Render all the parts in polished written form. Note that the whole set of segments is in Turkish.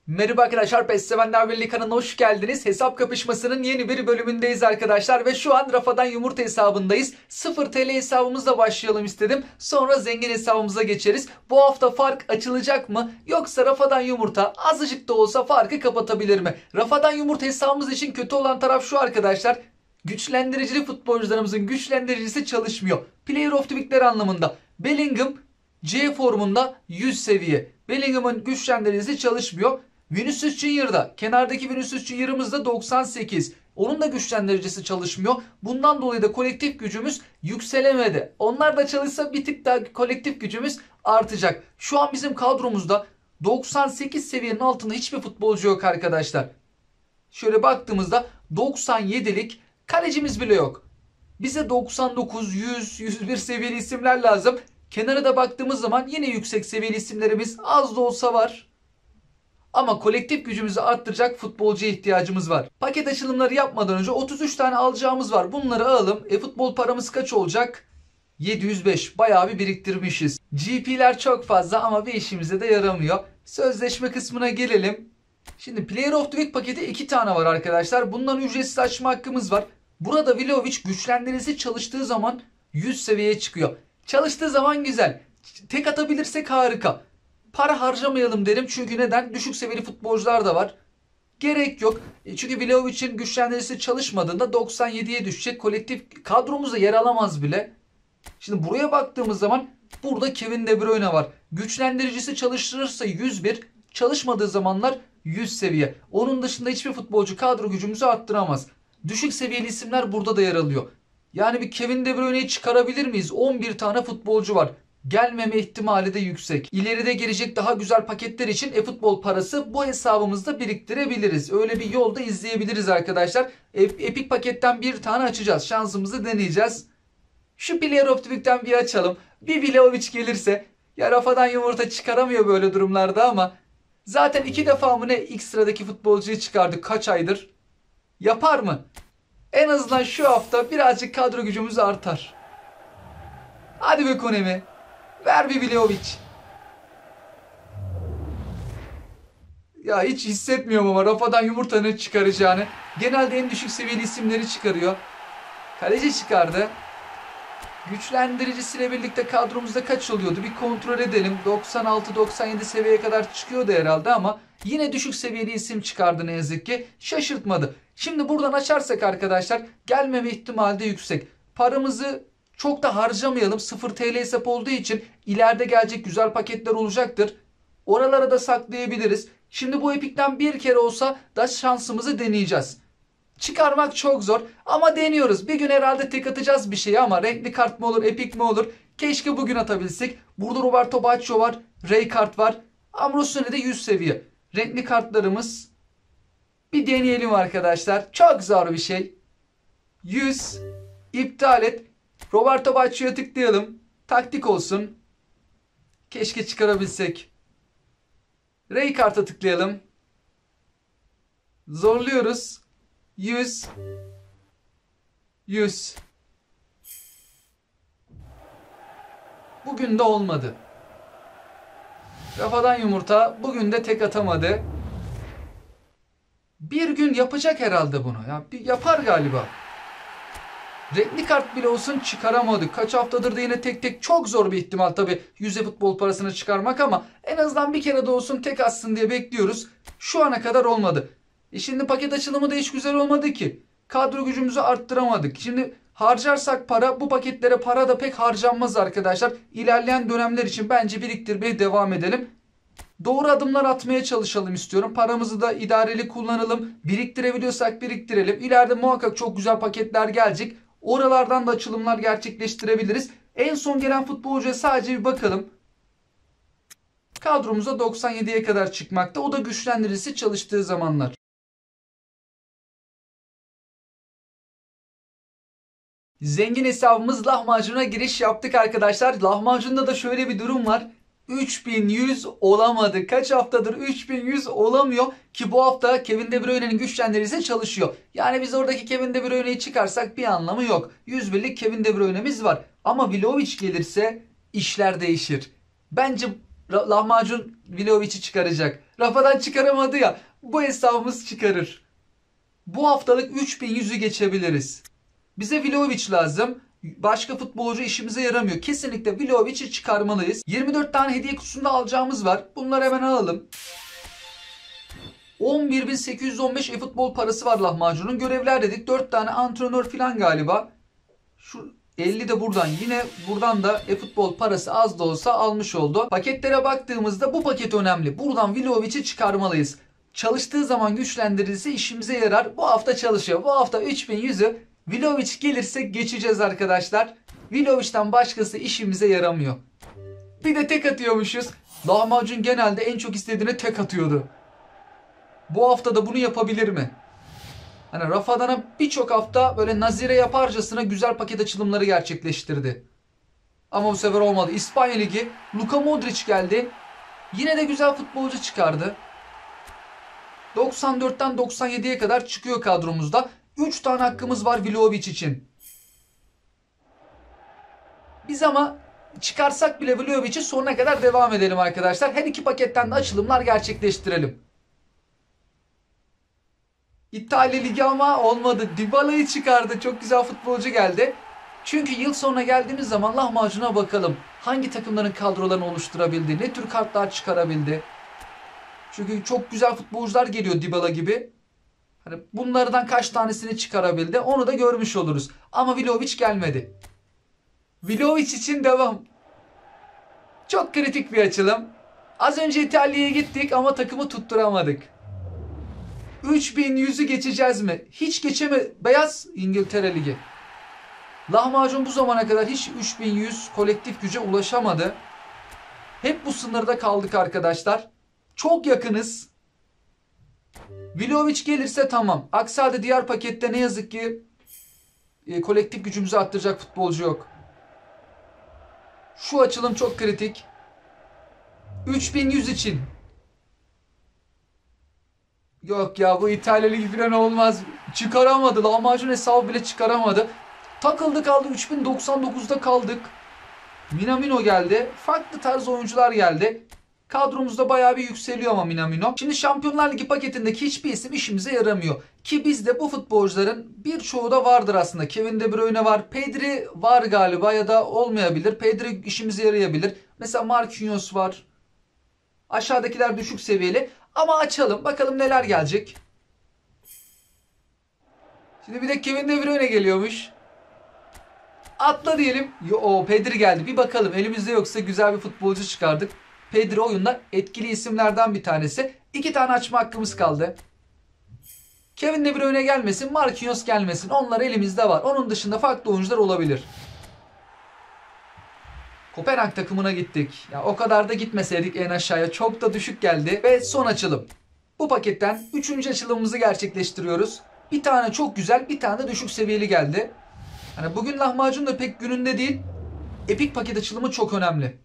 Merhaba arkadaşlar, PES Sevenler Birliği kanalına hoş geldiniz. Hesap kapışmasının yeni bir bölümündeyiz arkadaşlar ve şu an Rafadan Yumurta hesabındayız. 0 TL hesabımızla başlayalım istedim. Sonra zengin hesabımıza geçeriz. Bu hafta fark açılacak mı? Yoksa Rafadan Yumurta azıcık da olsa farkı kapatabilir mi? Rafadan Yumurta hesabımız için kötü olan taraf şu arkadaşlar. Güçlendiricili futbolcularımızın güçlendiricisi çalışmıyor. Player of the Week'ler anlamında. Bellingham C formunda 100 seviye. Bellingham'ın güçlendiricisi çalışmıyor. Vinicius Junior'da, kenardaki Vinicius Junior'ımız da 98. Onun da güçlendiricisi çalışmıyor. Bundan dolayı da kolektif gücümüz yükselemedi. Onlar da çalışsa bir tık daha kolektif gücümüz artacak. Şu an bizim kadromuzda 98 seviyenin altında hiçbir futbolcu yok arkadaşlar. Şöyle baktığımızda 97'lik kalecimiz bile yok. Bize 99, 100, 101 seviyeli isimler lazım. Kenara da baktığımız zaman yine yüksek seviyeli isimlerimiz az da olsa var. Ama kolektif gücümüzü arttıracak futbolcuya ihtiyacımız var. Paket açılımları yapmadan önce 33 tane alacağımız var. Bunları alalım. Futbol paramız kaç olacak? 705. Bayağı bir biriktirmişiz. GP'ler çok fazla ama bir işimize de yaramıyor. Sözleşme kısmına gelelim. Şimdi Player of the Week paketi 2 tane var arkadaşlar. Bundan ücretsiz açma hakkımız var. Burada Vlahovic güçlendiricisi çalıştığı zaman 100 seviyeye çıkıyor. Çalıştığı zaman güzel. Tek atabilirsek harika. Para harcamayalım derim. Çünkü neden? Düşük seviyeli futbolcular da var. Gerek yok. Çünkü Vlahovic'in güçlendiricisi çalışmadığında 97'ye düşecek. Kolektif kadromuzda yer alamaz bile. Şimdi buraya baktığımız zaman burada Kevin De Bruyne var. Güçlendiricisi çalıştırırsa 101, çalışmadığı zamanlar 100 seviye. Onun dışında hiçbir futbolcu kadro gücümüzü arttıramaz. Düşük seviyeli isimler burada da yer alıyor. Yani bir Kevin De Bruyne'yi çıkarabilir miyiz? 11 tane futbolcu var. Gelmeme ihtimali de yüksek. İleride gelecek daha güzel paketler için e-futbol parası bu hesabımızda biriktirebiliriz. Öyle bir yolda izleyebiliriz arkadaşlar. Epic paketten bir tane açacağız. Şansımızı deneyeceğiz. Şu Player of the Week'ten bir açalım. Bir Vlahovic gelirse. Ya Rafadan Yumurta çıkaramıyor böyle durumlarda ama zaten 2 defa mı ne ilk sıradaki futbolcuyu çıkardık kaç aydır. Yapar mı? En azından şu hafta birazcık kadro gücümüz artar. Hadi be Konemi. Ver bir Vlahovic. Ya hiç hissetmiyorum ama Rafadan Yumurta'nın çıkaracağını. Genelde en düşük seviyeli isimleri çıkarıyor. Kaleci çıkardı. Güçlendiricisiyle birlikte kadromuzda kaç oluyordu? Bir kontrol edelim. 96-97 seviyeye kadar çıkıyordu herhalde ama yine düşük seviyeli isim çıkardı ne yazık ki. Şaşırtmadı. Şimdi buradan açarsak arkadaşlar gelmeme ihtimali de yüksek. Paramızı çok da harcamayalım. 0 TL hesap olduğu için ileride gelecek güzel paketler olacaktır. Oralara da saklayabiliriz. Şimdi bu epikten bir kere olsa da şansımızı deneyeceğiz. Çıkarmak çok zor ama deniyoruz. Bir gün herhalde tek atacağız bir şeyi ama renkli kart mı olur, epik mi olur? Keşke bugün atabilsek. Burada Roberto Baggio var, Ray kart var. Ambrosione de 100 seviye. Renkli kartlarımız. Bir deneyelim arkadaşlar. Çok zor bir şey. 100. İptal et. Roberto Baggio'ya tıklayalım. Taktik olsun. Keşke çıkarabilsek. Ray karta tıklayalım. Zorluyoruz. 100. 100. Bugün de olmadı. Rafadan Yumurta bugün de tek atamadı. Bir gün yapacak herhalde bunu. Ya bir yapar galiba. Renkli kart bile olsun çıkaramadık. Kaç haftadır da yine tek tek çok zor bir ihtimal tabii yüzde futbol parasını çıkarmak ama en azından bir kere de olsun tek atsın diye bekliyoruz. Şu ana kadar olmadı. Şimdi paket açılımı da hiç güzel olmadı ki. Kadro gücümüzü arttıramadık. Şimdi harcarsak para bu paketlere para da pek harcanmaz arkadaşlar. İlerleyen dönemler için bence biriktirmeye devam edelim. Doğru adımlar atmaya çalışalım istiyorum. Paramızı da idareli kullanalım. Biriktirebiliyorsak biriktirelim. İleride muhakkak çok güzel paketler gelecek. Oralardan da açılımlar gerçekleştirebiliriz. En son gelen futbolcuya sadece bir bakalım. Kadromuza 97'ye kadar çıkmakta. O da güçlendiricisi çalıştığı zamanlar. Zengin hesabımız lahmacuna giriş yaptık arkadaşlar. Lahmacunda da şöyle bir durum var. 3100 olamadı. Kaç haftadır 3100 olamıyor ki bu hafta Kevin De Bruyne'nin güçlendiricisi çalışıyor. Yani biz oradaki Kevin De Bruyne'yi çıkarsak bir anlamı yok. 101'lik Kevin De Bruyne'miz var. Ama Vlahovic gelirse işler değişir. Bence Lahmacun Vlahovic'i çıkaracak. Rafadan çıkaramadı ya. Bu hesabımız çıkarır. Bu haftalık 3100'ü geçebiliriz. Bize Vlahovic lazım. Başka futbolcu işimize yaramıyor. Kesinlikle Vlahovic'i çıkarmalıyız. 24 tane hediye kutusunda alacağımız var. Bunları hemen alalım. 11.815 e-futbol parası var lahmacunun. Görevler dedik. 4 tane antrenör falan galiba. Şu 50 de buradan. Yine buradan da e-futbol parası az da olsa almış oldu. Paketlere baktığımızda bu paket önemli. Buradan Vlahovic'i çıkarmalıyız. Çalıştığı zaman güçlendirilirse işimize yarar. Bu hafta çalışıyor. Bu hafta 3100'ü Vlahovic gelirse geçeceğiz arkadaşlar. Vlahovic'ten başkası işimize yaramıyor. Bir de tek atıyormuşuz. Lahmacun genelde en çok istediğine tek atıyordu. Bu hafta da bunu yapabilir mi? Hani Rafadan'a birçok hafta böyle nazire yaparcasına güzel paket açılımları gerçekleştirdi. Ama bu sefer olmadı. İspanya Ligi. Luka Modric geldi. Yine de güzel futbolcu çıkardı. 94'ten 97'ye kadar çıkıyor kadromuzda. 3 tane hakkımız var Vlahovic için. Biz ama çıkarsak bile Vlahovic'i sonuna kadar devam edelim arkadaşlar. Her iki paketten de açılımlar gerçekleştirelim. İtalya Ligi ama olmadı. Dybala'yı çıkardı. Çok güzel futbolcu geldi. Çünkü yıl sonuna geldiğimiz zaman lahmacuna bakalım. Hangi takımların kadrolarını oluşturabildi? Ne tür kartlar çıkarabildi? Çünkü çok güzel futbolcular geliyor Dybala gibi. Hani bunlardan kaç tanesini çıkarabildi? Onu da görmüş oluruz. Ama Vlahovic gelmedi. Vlahovic için devam. Çok kritik bir açılım. Az önce İtalya'ya gittik ama takımı tutturamadık. 3100'ü geçeceğiz mi? Hiç Beyaz İngiltere Ligi. Lahmacun bu zamana kadar hiç 3100 kolektif güce ulaşamadı. Hep bu sınırda kaldık arkadaşlar. Çok yakınız. Vlahovic gelirse tamam. Aksi halde diğer pakette ne yazık ki kolektif gücümüzü arttıracak futbolcu yok. Şu açılım çok kritik. 3100 için. Yok ya, bu İtalya Ligi falan olmaz. Çıkaramadı. Lahmacun hesabı bile çıkaramadı. Takıldı kaldı. 3099'da kaldık. Minamino geldi. Farklı tarz oyuncular geldi. Kadromuzda bayağı bir yükseliyor ama Minamino. Şimdi Şampiyonlar Ligi paketindeki hiçbir isim işimize yaramıyor. Ki bizde bu futbolcuların birçoğu da vardır aslında. Kevin De Bruyne var. Pedri var galiba ya da olmayabilir. Pedri işimize yarayabilir. Mesela Marquinhos var. Aşağıdakiler düşük seviyeli. Ama açalım. Bakalım neler gelecek. Şimdi bir de Kevin De Bruyne geliyormuş. Atla diyelim. Yo, Pedri geldi. Bir bakalım. Elimizde yoksa güzel bir futbolcu çıkardık. Pedri oyunda etkili isimlerden bir tanesi. 2 tane açma hakkımız kaldı. Kevin De Bruyne gelmesin. Marquinhos gelmesin. Onlar elimizde var. Onun dışında farklı oyuncular olabilir. Kopenhag takımına gittik. Ya o kadar da gitmeseydik en aşağıya. Çok da düşük geldi. Ve son açılım. Bu paketten 3. açılımımızı gerçekleştiriyoruz. Bir tane çok güzel, bir tane de düşük seviyeli geldi. Hani bugün lahmacun da pek gününde değil. Epik paket açılımı çok önemli.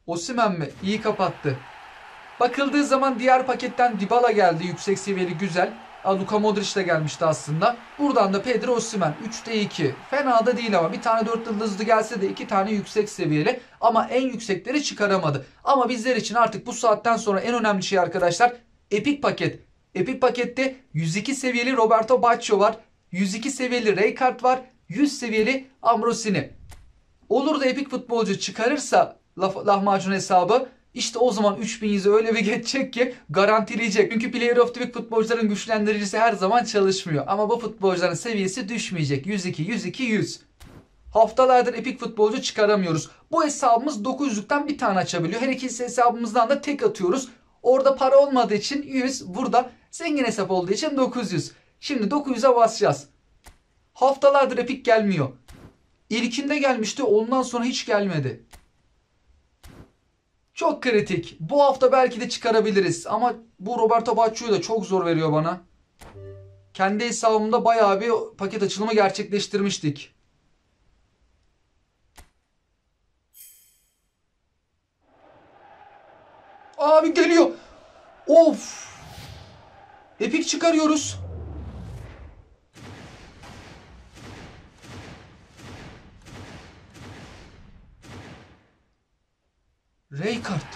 Osimhen mi? İyi kapattı. Bakıldığı zaman diğer paketten Dybala geldi. Yüksek seviyeli güzel. Luka Modric de gelmişti aslında. Buradan da Pedro Osimhen. 3'te 2. Fena da değil ama bir tane 4 yıldızlı gelse de 2 tane yüksek seviyeli. Ama en yüksekleri çıkaramadı. Ama bizler için artık bu saatten sonra en önemli şey arkadaşlar epik paket. Epik pakette 102 seviyeli Roberto Baggio var. 102 seviyeli Rijkaard var. 100 seviyeli Ambrosini. Olur da epik futbolcu çıkarırsa lahmacun hesabı, işte o zaman 3100'e öyle bir geçecek ki garantileyecek. Çünkü Player of the Week futbolcuların güçlendiricisi her zaman çalışmıyor. Ama bu futbolcuların seviyesi düşmeyecek. 102, 102, 100. Haftalardır epik futbolcu çıkaramıyoruz. Bu hesabımız 900'lükten bir tane açabiliyor. Her ikisi hesabımızdan da tek atıyoruz. Orada para olmadığı için 100. Burada zengin hesap olduğu için 900. Şimdi 900'e basacağız. Haftalardır epik gelmiyor. İlkinde gelmişti, ondan sonra hiç gelmedi. Çok kritik. Bu hafta belki de çıkarabiliriz. Ama bu Roberto Baggio'yu da çok zor veriyor bana. Kendi hesabımda bayağı bir paket açılımı gerçekleştirmiştik. Abi geliyor. Of. Epik çıkarıyoruz. Rijkaard.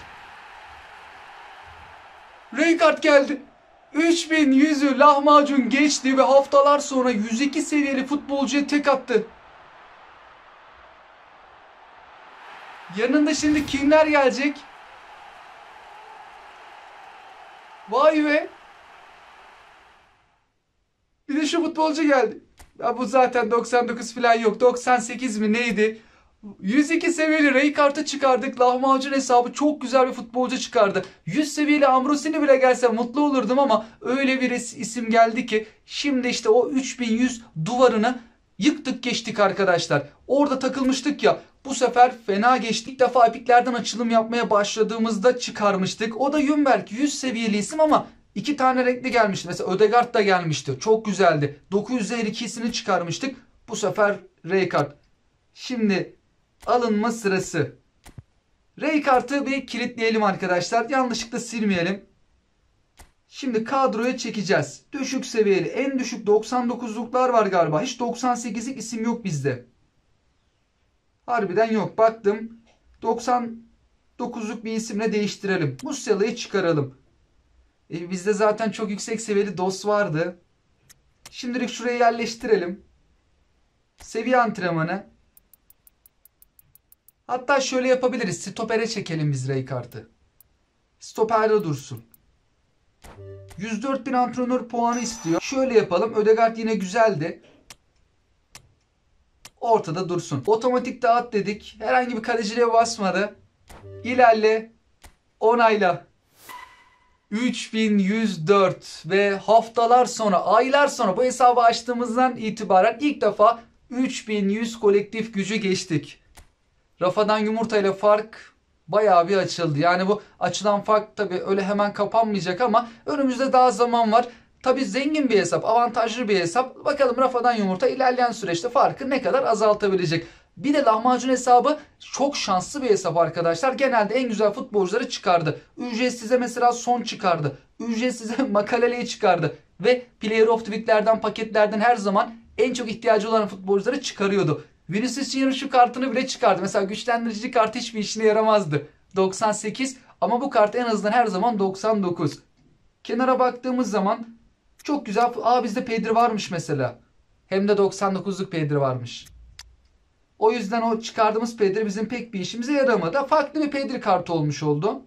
Rijkaard geldi. 3100'ü lahmacun geçti ve haftalar sonra 102 seviyeli futbolcuya tek attı. Yanında şimdi kimler gelecek? Vay be. Bir de şu futbolcu geldi. Ya bu zaten 99 falan yok. 98 mi neydi? 102 seviyeli Rijkaard'ı çıkardık. Lahmacun hesabı çok güzel bir futbolcu çıkardı. 100 seviyeli Ambrosini bile gelse mutlu olurdum ama öyle bir isim geldi ki şimdi işte o 3100 duvarını yıktık geçtik arkadaşlar. Orada takılmıştık ya. Bu sefer fena geçtik. İlk defa epiklerden açılım yapmaya başladığımızda çıkarmıştık. O da Ljungberg 100 seviyeli isim ama 2 tane renkli gelmişti. Mesela Ødegaard da gelmişti. Çok güzeldi. 952'sini çıkarmıştık. Bu sefer Rijkaard. Şimdi alınma sırası. Rijkaard'ı bir kilitleyelim arkadaşlar. Yanlışlıkla silmeyelim. Şimdi kadroya çekeceğiz. Düşük seviyeli. En düşük 99'luklar var galiba. Hiç 98'lik isim yok bizde. Harbiden yok. Baktım. 99'luk bir isimle değiştirelim. Musiala'yı çıkaralım. Bizde zaten çok yüksek seviyeli DOS vardı. Şimdilik şuraya yerleştirelim. Seviye antrenmanı. Hatta şöyle yapabiliriz. Stopere çekelim biz Rijkaard'ı. Stoperde dursun. 104.000 antrenör puanı istiyor. Şöyle yapalım. Ødegaard yine güzeldi. Ortada dursun. Otomatik dağıt dedik. Herhangi bir kaleciliğe basmadı. İlerle. Onayla. 3104 ve haftalar sonra, aylar sonra bu hesabı açtığımızdan itibaren ilk defa 3100 kolektif gücü geçtik. Rafadan yumurtayla fark bayağı bir açıldı. Yani bu açılan fark tabii öyle hemen kapanmayacak ama önümüzde daha zaman var. Tabii zengin bir hesap, avantajlı bir hesap. Bakalım Rafadan yumurta ilerleyen süreçte farkı ne kadar azaltabilecek. Bir de lahmacun hesabı çok şanslı bir hesap arkadaşlar. Genelde en güzel futbolcuları çıkardı. Ücretsize mesela Son çıkardı. Ücretsize Makalele'yi çıkardı. Ve Player of the Week'lerden, paketlerden her zaman en çok ihtiyacı olan futbolcuları çıkarıyordu. Vinicius Junior şu kartını bile çıkardı. Mesela güçlendirici kartı hiçbir işine yaramazdı. 98 ama bu kart en azından her zaman 99. Kenara baktığımız zaman çok güzel. Bizde Pedri varmış mesela. Hem de 99'luk Pedri varmış. O yüzden o çıkardığımız Pedri bizim pek bir işimize yaramadı. Farklı bir Pedri kartı olmuş oldu.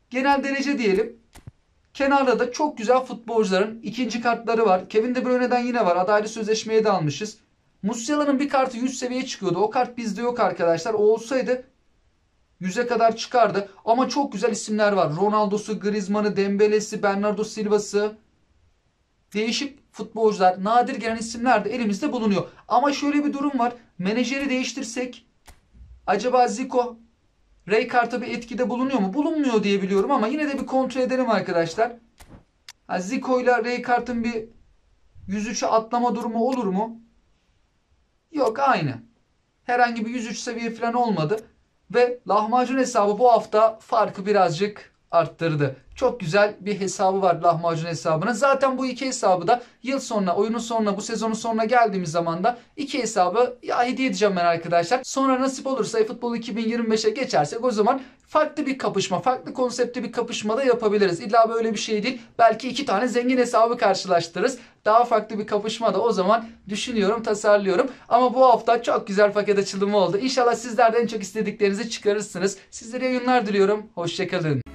Genel derece diyelim. Kenarda da çok güzel futbolcuların ikinci kartları var. Kevin De Bruyne'den yine var. Adaylı sözleşmeye de almışız. Musiala'nın bir kartı 100 seviyeye çıkıyordu. O kart bizde yok arkadaşlar. O olsaydı 100'e kadar çıkardı. Ama çok güzel isimler var. Ronaldo'su, Griezmann'ı, Dembele'si, Bernardo Silva'sı. Değişik futbolcular, nadir gelen isimler de elimizde bulunuyor. Ama şöyle bir durum var. Menajeri değiştirsek acaba Zico Rijkaard'a bir etkide bulunuyor mu? Bulunmuyor diye biliyorum ama yine de bir kontrol edelim arkadaşlar. Zico ile Rijkaard'ın bir 103'e atlama durumu olur mu? Yok, aynı. Herhangi bir 103 seviye falan olmadı. Ve lahmacun hesabı bu hafta farkı birazcık arttırdı. Çok güzel bir hesabı var lahmacun hesabına. Zaten bu iki hesabı da yıl sonuna, oyunun sonuna, bu sezonun sonuna geldiğimiz zaman da iki hesabı hediye edeceğim ben arkadaşlar. Sonra nasip olursa eFootball 2025'e geçersek o zaman farklı bir kapışma, farklı konseptli bir kapışma da yapabiliriz. İlla böyle bir şey değil. Belki iki tane zengin hesabı karşılaştırırız. Daha farklı bir kapışma da o zaman düşünüyorum, tasarlıyorum. Ama bu hafta çok güzel paket açılımı oldu. İnşallah sizler de en çok istediklerinizi çıkarırsınız. Sizlere yayınlar diliyorum. Hoşçakalın.